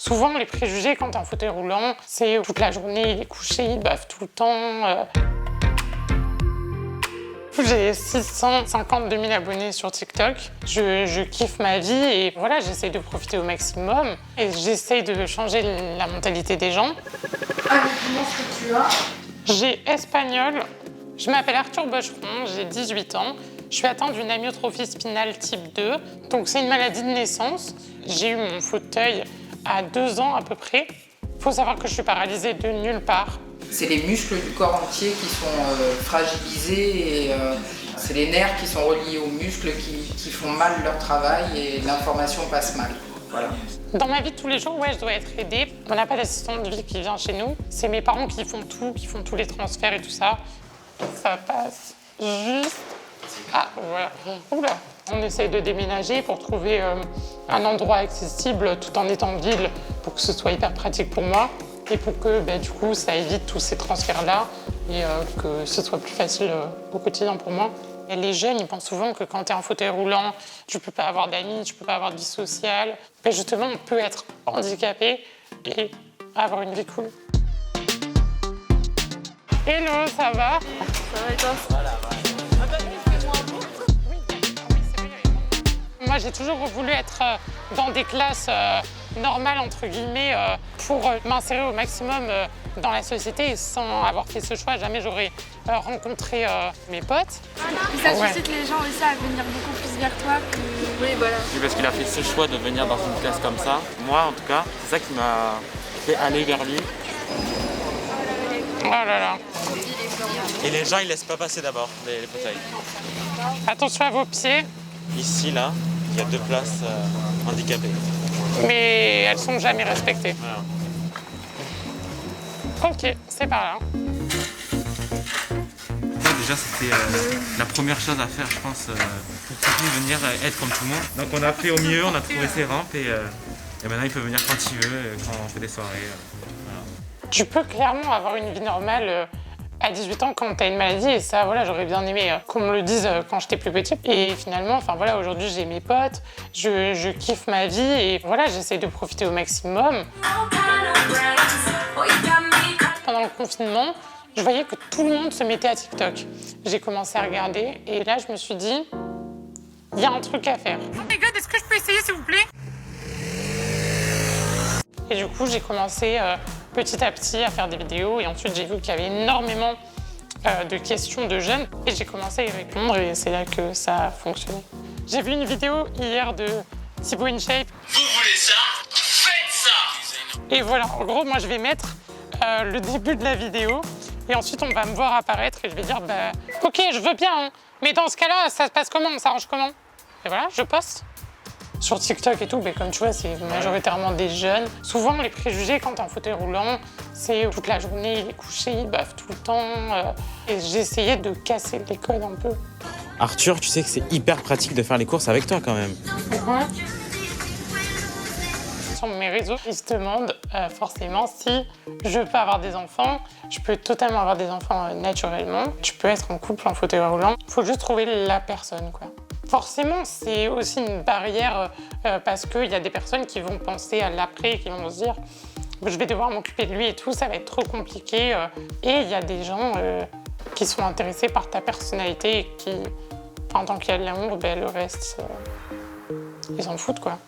Souvent, les préjugés quand t'es en fauteuil roulant, c'est toute la journée, il est couché, il bave tout le temps. J'ai 652 000 abonnés sur TikTok. Je kiffe ma vie et voilà, j'essaie de profiter au maximum. Et j'essaie de changer la mentalité des gens. Ah, mais comment est-ce que tu as? J'ai espagnol. Je m'appelle Arthur Bocheron, j'ai 18 ans. Je suis atteinte d'une amyotrophie spinale type 2. Donc c'est une maladie de naissance. J'ai eu mon fauteuil à 2 ans à peu près. Il faut savoir que je suis paralysée de nulle part. C'est les muscles du corps entier qui sont fragilisés et c'est les nerfs qui sont reliés aux muscles qui font mal leur travail et l'information passe mal. Voilà. Dans ma vie de tous les jours, ouais, je dois être aidée. On n'a pas d'assistant de vie qui vient chez nous. C'est mes parents qui font tout, qui font tous les transferts et tout ça. Ça passe juste... Ah, voilà. Oula. On essaye de déménager pour trouver un endroit accessible tout en étant en ville pour que ce soit hyper pratique pour moi et pour que du coup ça évite tous ces transferts-là et que ce soit plus facile au quotidien pour moi. Et les jeunes, ils pensent souvent que quand tu es en fauteuil roulant, tu peux pas avoir d'amis, tu peux pas avoir de vie sociale. Mais justement, on peut être handicapé et avoir une vie cool. Hello, ça va? Ça va et toi? Moi, j'ai toujours voulu être dans des classes normales, entre guillemets, pour m'insérer au maximum dans la société. Et sans avoir fait ce choix, jamais j'aurais rencontré mes potes. Ça suscite les gens aussi à venir beaucoup plus vers toi que... Oui, voilà. Oui, parce qu'il a fait ce choix de venir dans une classe comme ça. Moi, en tout cas, c'est ça qui m'a fait aller vers lui. Oh là là. Et les gens, ils laissent pas passer d'abord les fauteuils. Attention à vos pieds. Ici, là, il y a 2 places handicapées. Mais elles sont jamais respectées. Voilà. Ok, c'est par là. Déjà, c'était la première chose à faire, je pense, pour pouvoir venir être comme tout le monde. Donc on a fait au mieux, on a trouvé ses rampes et maintenant il peut venir quand il veut, quand on fait des soirées. Voilà. Tu peux clairement avoir une vie normale à 18 ans quand tu as une maladie et ça, voilà, j'aurais bien aimé qu'on me le dise quand j'étais plus petite. Et finalement, enfin voilà, aujourd'hui j'ai mes potes, je kiffe ma vie et voilà, j'essaie de profiter au maximum. Pendant le confinement, je voyais que tout le monde se mettait à TikTok. J'ai commencé à regarder et là je me suis dit, il y a un truc à faire. Oh my god, est-ce que je peux essayer s'il vous plaît? Et du coup, j'ai commencé petit à petit à faire des vidéos et ensuite j'ai vu qu'il y avait énormément de questions de jeunes et j'ai commencé à y répondre et c'est là que ça a fonctionné. J'ai vu une vidéo hier de Thibaut InShape. Vous voulez ça? Faites ça! Et voilà, en gros, moi je vais mettre le début de la vidéo et ensuite on va me voir apparaître et je vais dire ok, je veux bien, hein, mais dans ce cas-là, ça se passe comment? On s'arrange comment? Et voilà, je poste. Sur TikTok et tout, comme tu vois, c'est majoritairement des jeunes. Souvent, les préjugés quand t'es en fauteuil roulant, c'est toute la journée, il est couché, il bave tout le temps. Et j'essayais de casser les codes un peu. Arthur, tu sais que c'est hyper pratique de faire les courses avec toi quand même. Ouais. Sur mes réseaux, ils se demandent forcément si je peux avoir des enfants. Je peux totalement avoir des enfants naturellement. Tu peux être en couple en fauteuil roulant. Il faut juste trouver la personne, quoi. Forcément, c'est aussi une barrière parce qu'il y a des personnes qui vont penser à l'après, qui vont se dire je vais devoir m'occuper de lui et tout, ça va être trop compliqué. Et il y a des gens qui sont intéressés par ta personnalité et qui, en tant qu'il y a de l'amour, le reste, ils s'en foutent, quoi.